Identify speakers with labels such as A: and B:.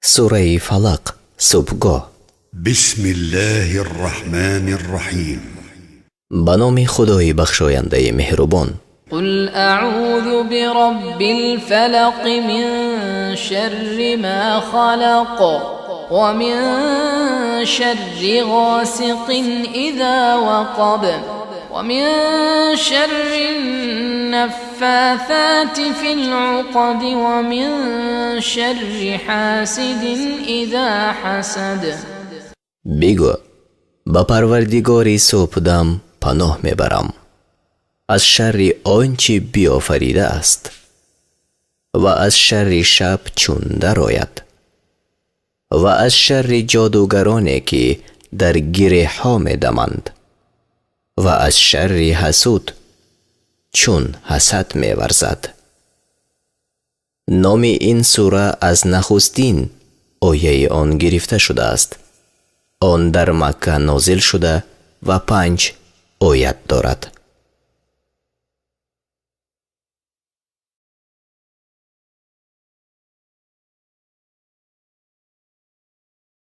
A: سوره فلق، صبحگاه.
B: بسم الله الرحمن الرحیم.
A: به نام خدای بخشاینده مهربان.
C: قل اعوذ برب الفلق من شر ما خلق ومن شر غاسق اذا وقب ومن شر النفاثات في العقد ومن شر حاسد اذا حسد.
A: بگو با پروردگار صبحدم پناه میبرم از شر آنچه بیافریده است و از شر شب چون درآید و از شر جادوگرانی که در گره ها میدمند و از شر حسود چون حسد میورزد. نام این سوره از نخستین آیه آن گرفته شده است. آن در مکه نازل شده و 5 آیت دارد.